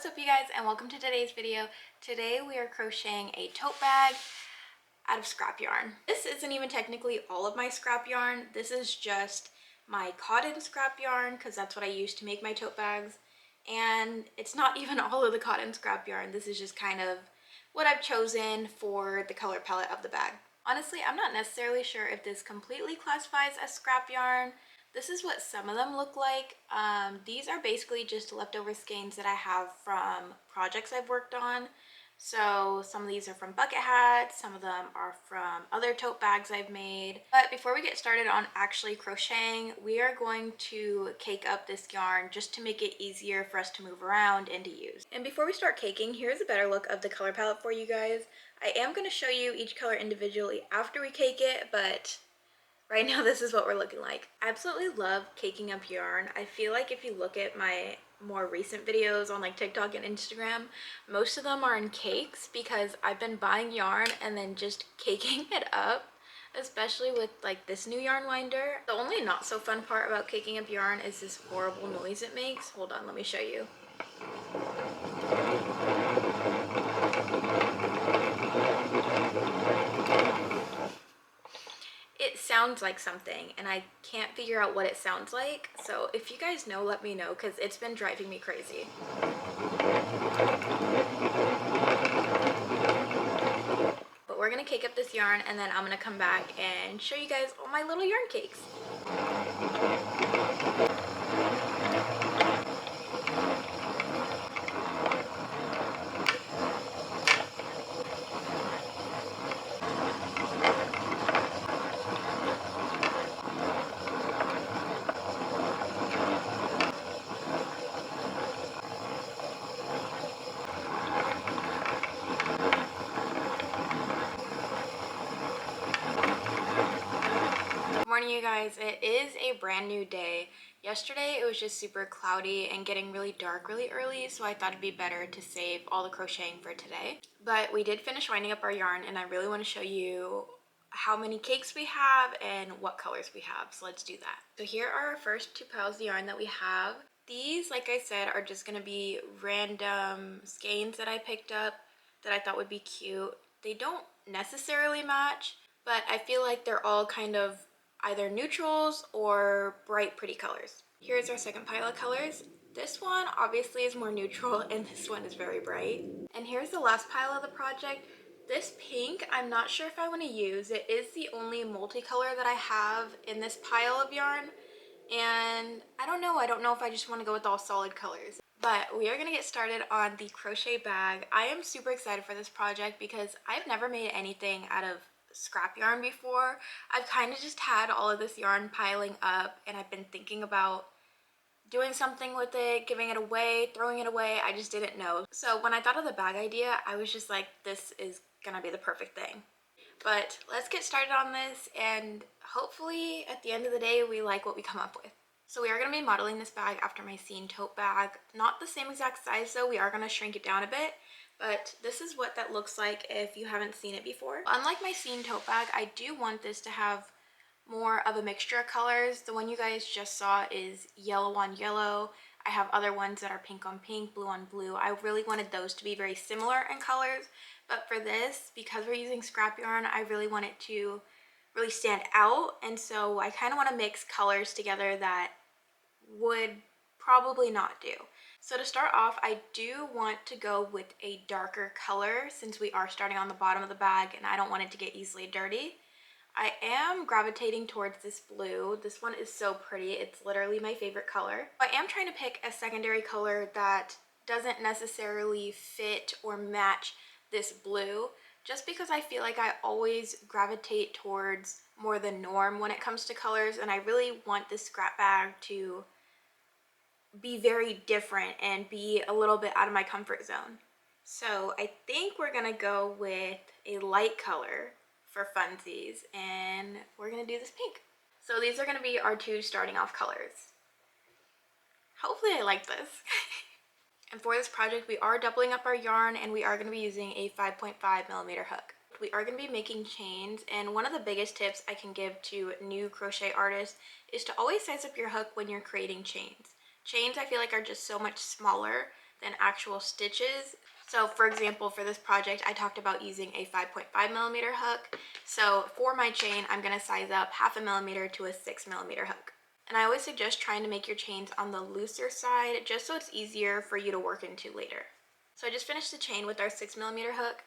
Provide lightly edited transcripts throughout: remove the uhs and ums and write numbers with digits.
What's up you guys, and welcome to today's video. Today we are crocheting a tote bag out of scrap yarn. This isn't even technically all of my scrap yarn. This is just my cotton scrap yarn because that's what I use to make my tote bags. And it's not even all of the cotton scrap yarn. This is just kind of what I've chosen for the color palette of the bag. Honestly, I'm not necessarily sure if this completely classifies as scrap yarn. This is what some of them look like. These are basically just leftover skeins that I have from projects I've worked on. So some of these are from bucket hats, some of them are from other tote bags I've made. But before we get started on actually crocheting, we are going to cake up this yarn just to make it easier for us to move around and to use. And before we start caking, here's a better look of the color palette for you guys. I am going to show you each color individually after we cake it, but right now this is what we're looking like. I absolutely love caking up yarn. I feel like if you look at my more recent videos on like TikTok and Instagram, most of them are in cakes because I've been buying yarn and then just caking it up, especially with like this new yarn winder. The only not so fun part about caking up yarn is this horrible noise it makes. Hold on, let me show you. It sounds like something and I can't figure out what it sounds like. So if you guys know, let me know because it's been driving me crazy. But we're gonna cake up this yarn and then I'm gonna come back and show you guys all my little yarn cakes. Morning you guys, it is a brand new day. Yesterday it was just super cloudy and getting really dark really early, so I thought it'd be better to save all the crocheting for today. But we did finish winding up our yarn and I really want to show you how many cakes we have and what colors we have, so let's do that. So here are our first two piles of yarn that we have. These, like I said, are just going to be random skeins that I picked up that I thought would be cute. They don't necessarily match, but I feel like they're all kind of either neutrals or bright pretty colors. Here's our second pile of colors. This one obviously is more neutral and this one is very bright. And here's the last pile of the project. This pink, I'm not sure if I want to use. It is the only multicolor that I have in this pile of yarn. And I don't know if I just want to go with all solid colors. But we are going to get started on the crochet bag. I am super excited for this project because I've never made anything out of scrap yarn before. I've kind of just had all of this yarn piling up and I've been thinking about doing something with it, giving it away, throwing it away. I just didn't know. So when I thought of the bag idea, I was just like, this is gonna be the perfect thing. But let's get started on this and hopefully at the end of the day we like what we come up with. So we are going to be modeling this bag after my xine tote bag. Not the same exact size though, we are going to shrink it down a bit. But this is what that looks like if you haven't seen it before. Unlike my xine tote bag, I do want this to have more of a mixture of colors. The one you guys just saw is yellow on yellow. I have other ones that are pink on pink, blue on blue. I really wanted those to be very similar in colors. But for this, because we're using scrap yarn, I really want it to really stand out. And so I kind of want to mix colors together that would probably not do. So to start off, I do want to go with a darker color since we are starting on the bottom of the bag and I don't want it to get easily dirty. I am gravitating towards this blue. This one is so pretty. It's literally my favorite color. I am trying to pick a secondary color that doesn't necessarily fit or match this blue, just because I feel like I always gravitate towards more the norm when it comes to colors, and I really want this scrap bag to be very different and be a little bit out of my comfort zone. So I think we're gonna go with a light color for funsies and we're gonna do this pink. So these are gonna be our two starting off colors. Hopefully I like this. And for this project we are doubling up our yarn and we are gonna be using a 5.5mm hook. We are going to be making chains, and one of the biggest tips I can give to new crochet artists is to always size up your hook when you're creating chains. Chains I feel like are just so much smaller than actual stitches. So for example, for this project, I talked about using a 5.5mm hook. So for my chain, I'm going to size up 0.5 millimeter to a 6mm hook. And I always suggest trying to make your chains on the looser side, just so it's easier for you to work into later. So I just finished the chain with our 6mm hook,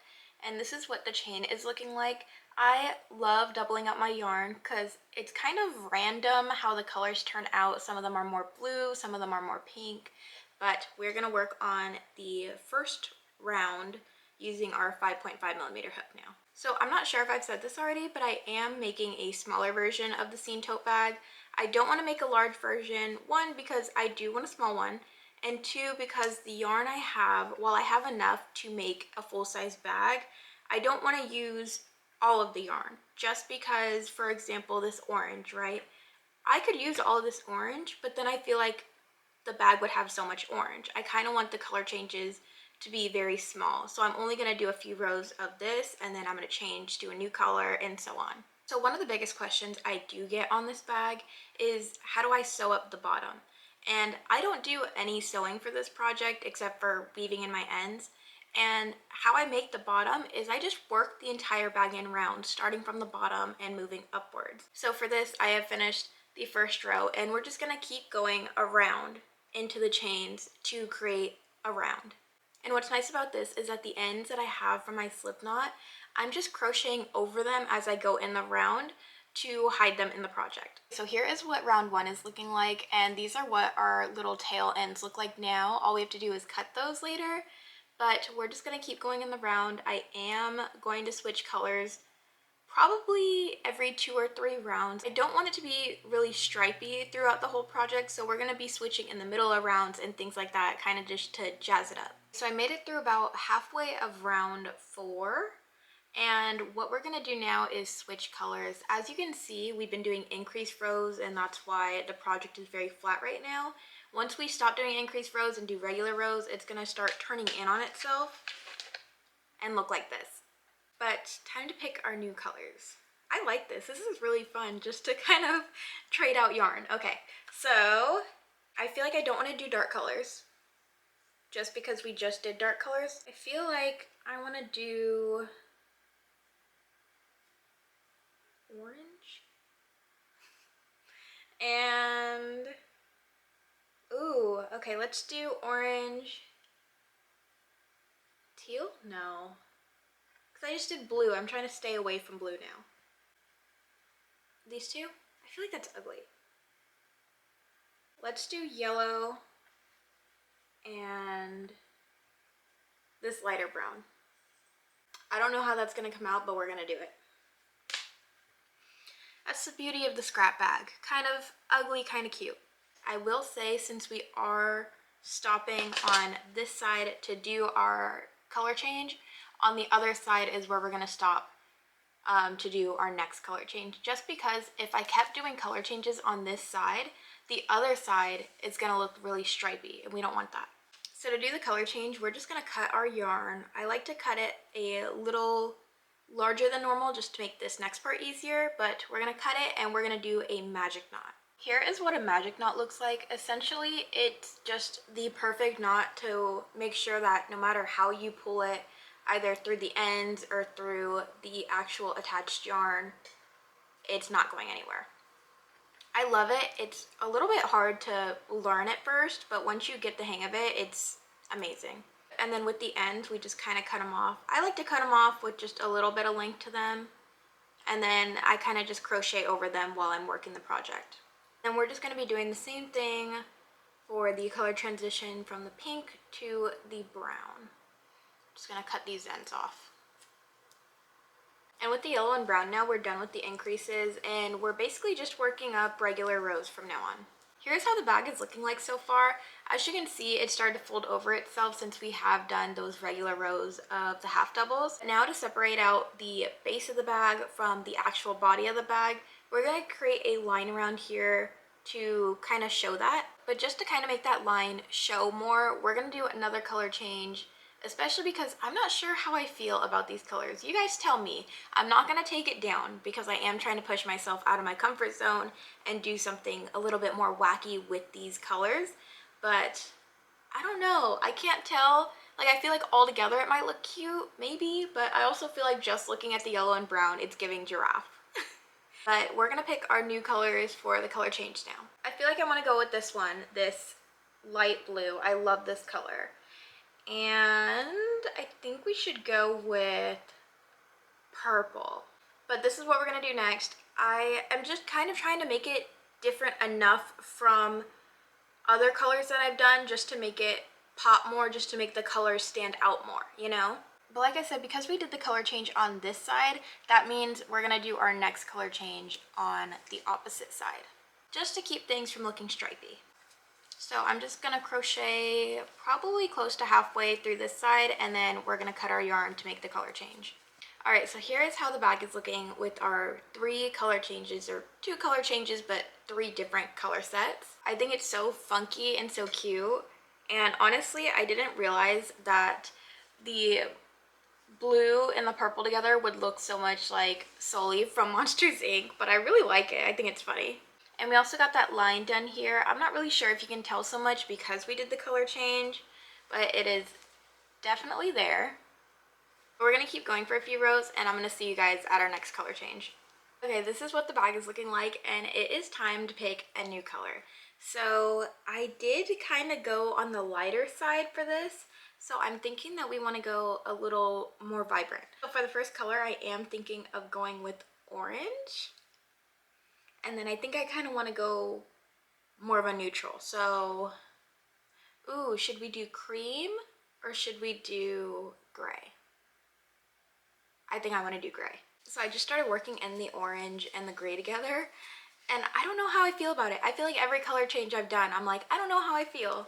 and this is what the chain is looking like. I love doubling up my yarn because it's kind of random how the colors turn out. Some of them are more blue, some of them are more pink, but we're going to work on the first round using our 5.5mm hook now. So I'm not sure if I've said this already, but I am making a smaller version of the xine tote bag. I don't want to make a large version, one, because I do want a small one, and two, because the yarn I have, while I have enough to make a full-size bag, I don't want to use all of the yarn, just because, for example, this orange, right? I could use all of this orange, but then I feel like the bag would have so much orange. I kind of want the color changes to be very small. So I'm only going to do a few rows of this, and then I'm going to change to a new color and so on. So one of the biggest questions I do get on this bag is, how do I sew up the bottom? And I don't do any sewing for this project except for weaving in my ends. And how I make the bottom is I just work the entire bag in round, starting from the bottom and moving upwards. So for this, I have finished the first row, and we're just going to keep going around into the chains to create a round. And what's nice about this is that the ends that I have from my slip knot, I'm just crocheting over them as I go in the round to hide them in the project. So here is what round one is looking like, and these are what our little tail ends look like now. All we have to do is cut those later, but we're just going to keep going in the round. I am going to switch colors probably every 2 or 3 rounds. I don't want it to be really stripy throughout the whole project, so we're going to be switching in the middle of rounds and things like that, kind of just to jazz it up. So I made it through about halfway of round 4. And what we're going to do now is switch colors. As you can see, we've been doing increased rows, and that's why the project is very flat right now. Once we stop doing increased rows and do regular rows, it's going to start turning in on itself and look like this. But time to pick our new colors. I like this. This is really fun just to kind of trade out yarn. Okay, so I feel like I don't want to do dark colors just because we just did dark colors. I feel like I want to do orange and ooh, okay, let's do orange. Teal? No, because I just did blue. I'm trying to stay away from blue now. These two? I feel like that's ugly. Let's do yellow and this lighter brown. I don't know how that's going to come out, but we're going to do it. That's the beauty of the scrap bag. Kind of ugly, kind of cute. I will say, since we are stopping on this side to do our color change, on the other side is where we're going to stop to do our next color change. Just because if I kept doing color changes on this side, the other side is going to look really stripy, and we don't want that. So to do the color change, we're just going to cut our yarn. I like to cut it a little larger than normal just to make this next part easier, but we're going to cut it and we're going to do a magic knot. Here is what a magic knot looks like. Essentially, it's just the perfect knot to make sure that no matter how you pull it, either through the ends or through the actual attached yarn, it's not going anywhere. I love it. It's a little bit hard to learn at first, but once you get the hang of it, it's amazing. And then with the ends, we just kind of cut them off. I like to cut them off with just a little bit of length to them, and then I kind of just crochet over them while I'm working the project. Then we're just going to be doing the same thing for the color transition from the pink to the brown. Just going to cut these ends off. And with the yellow and brown now, we're done with the increases, and we're basically just working up regular rows from now on. Here's how the bag is looking like so far. As you can see, it started to fold over itself since we have done those regular rows of the half doubles. Now to separate out the base of the bag from the actual body of the bag, we're going to create a line around here to kind of show that. But just to kind of make that line show more, we're going to do another color change, especially because I'm not sure how I feel about these colors. You guys tell me. I'm not going to take it down because I am trying to push myself out of my comfort zone and do something a little bit more wacky with these colors. But I don't know. I can't tell. Like, I feel like all together it might look cute, maybe, but I also feel like just looking at the yellow and brown, it's giving giraffe. But we're gonna pick our new colors for the color change now. I feel like I want to go with this one, this light blue. I love this color. And I think we should go with purple. But this is what we're gonna do next. I am just kind of trying to make it different enough from other colors that I've done just to make it pop more, just to make the colors stand out more, you know? But like I said, because we did the color change on this side, that means we're gonna do our next color change on the opposite side, just to keep things from looking stripy. So I'm just gonna crochet probably close to halfway through this side, and then we're gonna cut our yarn to make the color change. All right, so here is how the bag is looking with our 3 color changes, or 2 color changes, but 3 different color sets. I think it's so funky and so cute. And honestly, I didn't realize that the blue and the purple together would look so much like Sully from Monsters Inc., but I really like it. I think it's funny. And we also got that line done here. I'm not really sure if you can tell so much because we did the color change, but it is definitely there. We're gonna keep going for a few rows, and I'm gonna see you guys at our next color change. Okay, this is what the bag is looking like, and it is time to pick a new color. So I did kind of go on the lighter side for this, so I'm thinking that we want to go a little more vibrant. So for the first color, I am thinking of going with orange, and then I think I kind of want to go more of a neutral. So, ooh, should we do cream or should we do gray? I think I want to do gray. So I just started working in the orange and the gray together, and I don't know how I feel about it. I feel like every color change I've done, I'm like, I don't know how I feel.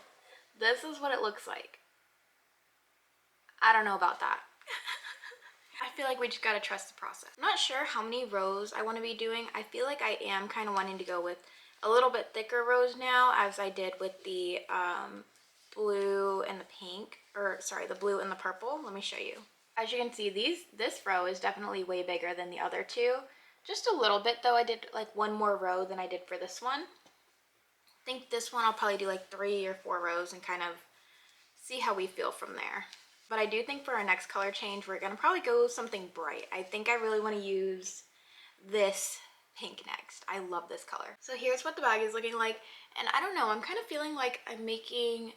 This is what it looks like. I don't know about that. I feel like we just gotta trust the process. I'm not sure how many rows I want to be doing. I feel like I am kind of wanting to go with a little bit thicker rows now, as I did with the blue and the pink, or sorry, the blue and the purple. Let me show you. As you can see, this row is definitely way bigger than the other two. Just a little bit though. I did like 1 more row than I did for this one. I think this one I'll probably do like 3 or 4 rows and kind of see how we feel from there. But I do think for our next color change, we're gonna probably go something bright. I think I really want to use this pink next. I love this color. So here's what the bag is looking like. And I don't know, I'm kind of feeling like I'm making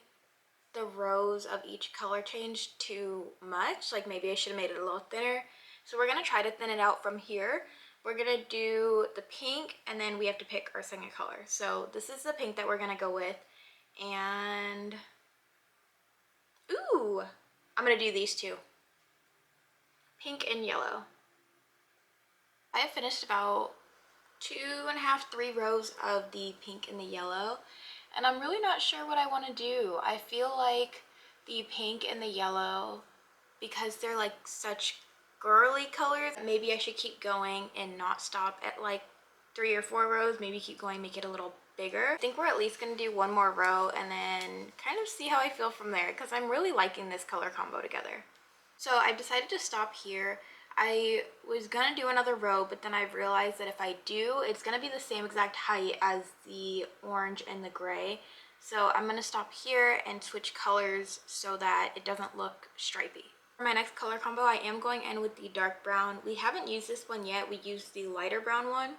the rows of each color change too much. Like maybe I should have made it a little thinner. So we're gonna try to thin it out from here. We're gonna do the pink, and then we have to pick our second color. So this is the pink that we're gonna go with. And ooh, I'm gonna do these two, pink and yellow. I have finished about 2.5, 3 rows of the pink and the yellow, and I'm really not sure what I want to do. I feel like the pink and the yellow, because they're like such girly colors, maybe I should keep going and not stop at like 3 or 4 rows. Maybe keep going, make it a little bigger. I think we're at least going to do 1 more row and then kind of see how I feel from there, because I'm really liking this color combo together. So I decided to stop here. I was gonna do another row, but then I realized that if I do, it's gonna be the same exact height as the orange and the gray. So I'm gonna stop here and switch colors so that it doesn't look stripy. For my next color combo, I am going in with the dark brown. We haven't used this one yet. We used the lighter brown one.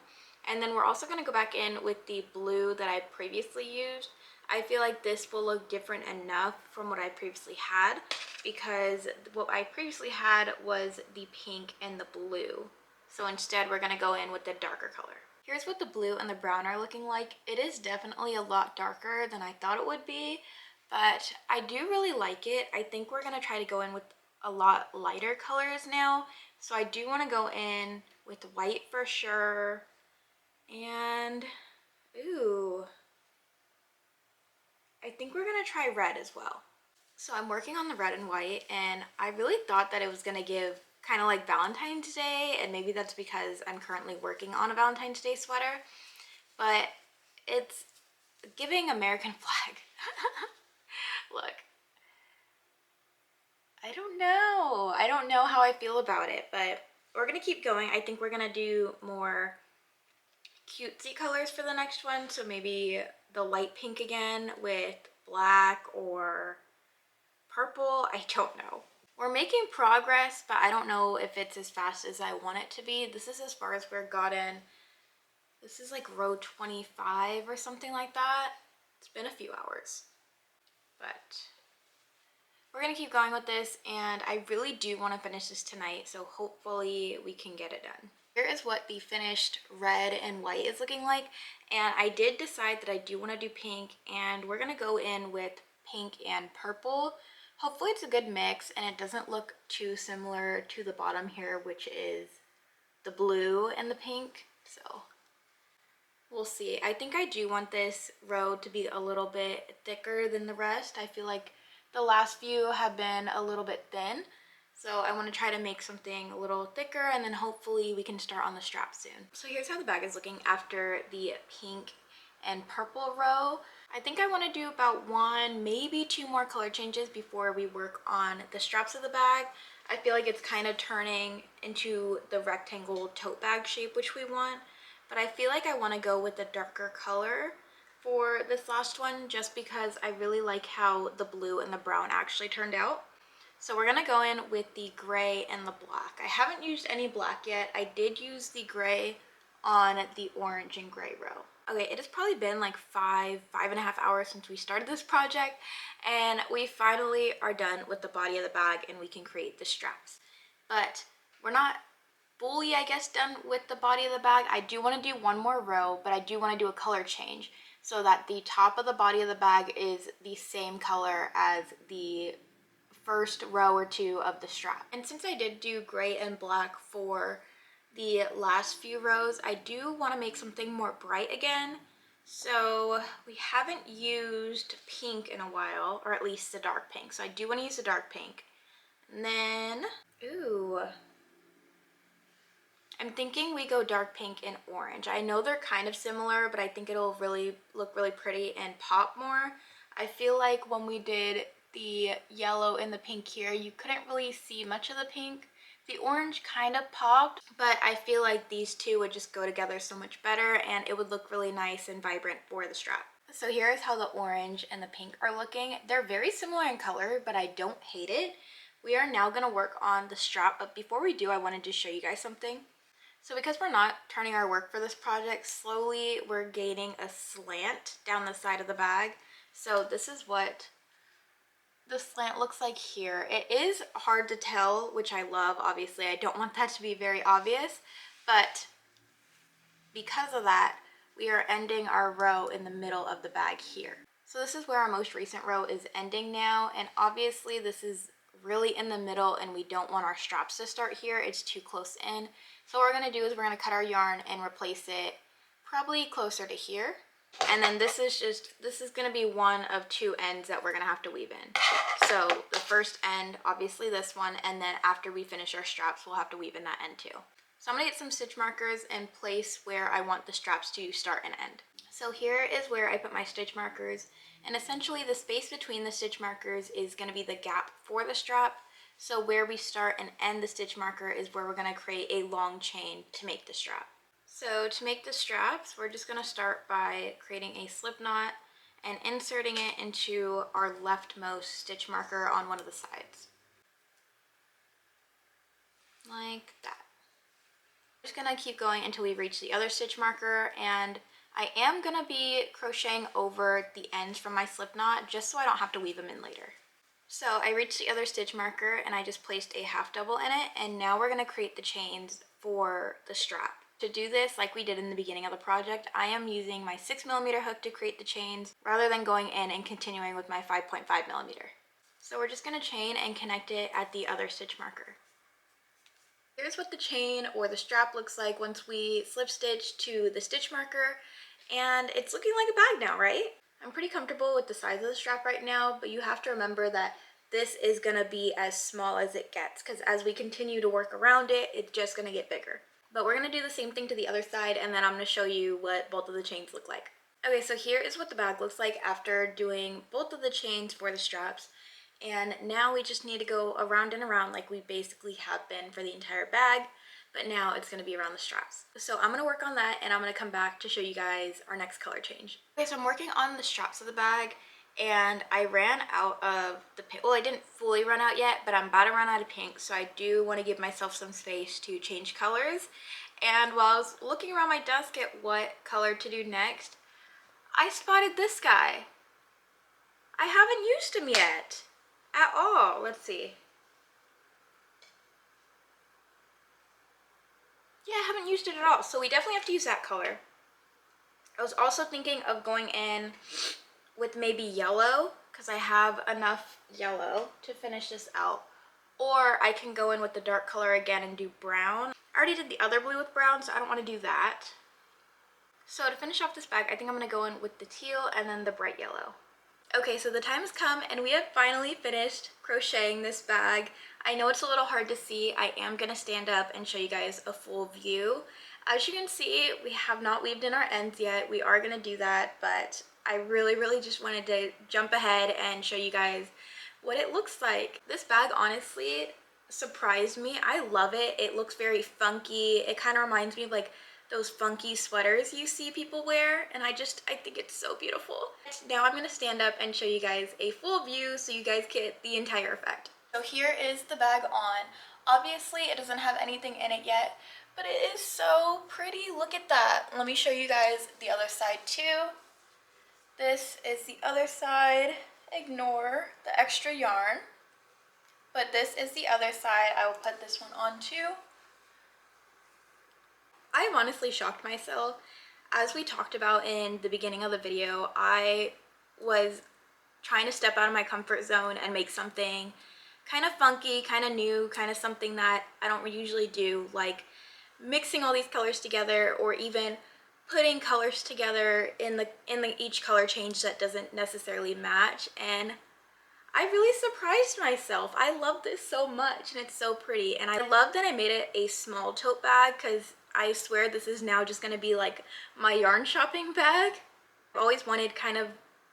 And then we're also gonna go back in with the blue that I previously used. I feel like this will look different enough from what I previously had, because what I previously had was the pink and the blue. So instead we're gonna go in with the darker color. Here's what the blue and the brown are looking like. It is definitely a lot darker than I thought it would be, but I do really like it. I think we're gonna try to go in with a lot lighter colors now. So I do wanna go in with white for sure, and ooh, I think we're gonna try red as well. So I'm working on the red and white, and I really thought that it was gonna give kind of like Valentine's Day, and maybe that's because I'm currently working on a Valentine's Day sweater, but it's giving American flag. Look, I don't know how I feel about it, but we're gonna keep going. I think we're gonna do more cutesy colors for the next one, so maybe the light pink again with black or purple. I don't know. We're making progress, but I don't know if it's as fast as I want it to be. This is as far as we've gotten. This is like row 25 or something like that. It's been a few hours, but we're gonna keep going with this, and I really do want to finish this tonight, so hopefully we can get it done. Here is what the finished red and white is looking like, and I did decide that I do want to do pink, and we're gonna go in with pink and purple. Hopefully it's a good mix and it doesn't look too similar to the bottom here, which is the blue and the pink, so we'll see. I think I do want this row to be a little bit thicker than the rest. I feel like the last few have been a little bit thin. So I want to try to make something a little thicker, and then hopefully we can start on the strap soon. So here's how the bag is looking after the pink and purple row. I think I want to do about one, maybe two more color changes before we work on the straps of the bag. I feel like it's kind of turning into the rectangle tote bag shape which we want, but I feel like I want to go with a darker color for this last one just because I really like how the blue and the brown actually turned out. So we're gonna go in with the gray and the black. I haven't used any black yet. I did use the gray on the orange and gray row. Okay, it has probably been like five and a half hours since we started this project, and we finally are done with the body of the bag and we can create the straps. But we're not fully, I guess, done with the body of the bag. I do want to do one more row, but I do want to do a color change so that the top of the body of the bag is the same color as the first row or two of the strap. And since I did do gray and black for the last few rows, I do want to make something more bright again. So we haven't used pink in a while, or at least the dark pink. So I do want to use the dark pink. And then, ooh, I'm thinking we go dark pink and orange. I know they're kind of similar, but I think it'll really look really pretty and pop more. I feel like when we did the yellow and the pink here, you couldn't really see much of the pink. The orange kind of popped, but I feel like these two would just go together so much better and it would look really nice and vibrant for the strap. So here is how the orange and the pink are looking. They're very similar in color, but I don't hate it. We are now going to work on the strap, but before we do, I wanted to show you guys something. So because we're not turning our work for this project, slowly we're gaining a slant down the side of the bag. So this is what the slant looks like here. It is hard to tell, which I love, obviously. I don't want that to be very obvious, but because of that, we are ending our row in the middle of the bag here. So this is where our most recent row is ending now, and obviously this is really in the middle and we don't want our straps to start here. It's too close in. So what we're going to do is we're going to cut our yarn and replace it probably closer to here. And then this is going to be one of two ends that we're going to have to weave in. So the first end, obviously this one, and then after we finish our straps, we'll have to weave in that end too. So I'm going to get some stitch markers and place where I want the straps to start and end. So here is where I put my stitch markers, and essentially the space between the stitch markers is going to be the gap for the strap. So where we start and end the stitch marker is where we're going to create a long chain to make the strap. So to make the straps, we're just going to start by creating a slip knot and inserting it into our leftmost stitch marker on one of the sides. Like that. I'm just going to keep going until we reach the other stitch marker, and I am going to be crocheting over the ends from my slip knot just so I don't have to weave them in later. So I reached the other stitch marker and I just placed a half double in it, and now we're going to create the chains for the strap. To do this, like we did in the beginning of the project, I am using my 6mm hook to create the chains rather than going in and continuing with my 5.5mm. So we're just going to chain and connect it at the other stitch marker. Here's what the chain or the strap looks like once we slip stitch to the stitch marker, and it's looking like a bag now, right? I'm pretty comfortable with the size of the strap right now, but you have to remember that this is going to be as small as it gets, because as we continue to work around it, it's just going to get bigger. But we're going to do the same thing to the other side, and then I'm going to show you what both of the chains look like. Okay, so here is what the bag looks like after doing both of the chains for the straps. And now we just need to go around and around like we basically have been for the entire bag, but now it's going to be around the straps. So I'm going to work on that, and I'm going to come back to show you guys our next color change. Okay, so I'm working on the straps of the bag, and I ran out of the pink. Well, I didn't fully run out yet, but I'm about to run out of pink, so I do want to give myself some space to change colors. And while I was looking around my desk at what color to do next, I spotted this guy. I haven't used him yet at all. Let's see. Yeah, I haven't used it at all, so we definitely have to use that color. I was also thinking of going in with maybe yellow, because I have enough yellow to finish this out. Or I can go in with the dark color again and do brown. I already did the other blue with brown, so I don't want to do that. So to finish off this bag, I think I'm going to go in with the teal and then the bright yellow. Okay, so the time has come and we have finally finished crocheting this bag. I know it's a little hard to see. I am going to stand up and show you guys a full view. As you can see, we have not weaved in our ends yet. We are going to do that, but I really just wanted to jump ahead and show you guys what it looks like. This bag honestly surprised me. I love it. It looks very funky. It kind of reminds me of like those funky sweaters you see people wear, and I think it's so beautiful. Now I'm going to stand up and show you guys a full view so you guys get the entire effect. So here is the bag on. Obviously it doesn't have anything in it yet, but it is so pretty. Look at that. Let me show you guys the other side too. This is the other side. Ignore the extra yarn. But this is the other side. I will put this one on too. I am honestly shocked myself. As we talked about in the beginning of the video, I was trying to step out of my comfort zone and make something kind of funky, kind of new, kind of something that I don't usually do, like mixing all these colors together or even putting colors together in the each color change that doesn't necessarily match. And I really surprised myself. I love this so much and it's so pretty. And I love that I made it a small tote bag, because I swear this is now just going to be like my yarn shopping bag. I've always wanted kind of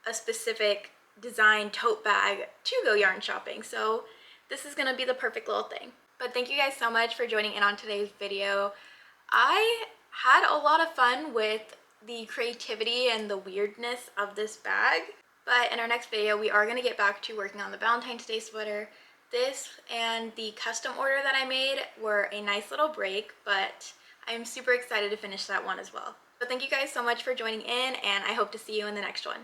a specific design tote bag to go yarn shopping, so this is going to be the perfect little thing. But thank you guys so much for joining in on today's video. I had a lot of fun with the creativity and the weirdness of this bag. But in our next video, we are going to get back to working on the Valentine's Day sweater. This and the custom order that I made were a nice little break, but I'm super excited to finish that one as well. So thank you guys so much for joining in, and I hope to see you in the next one.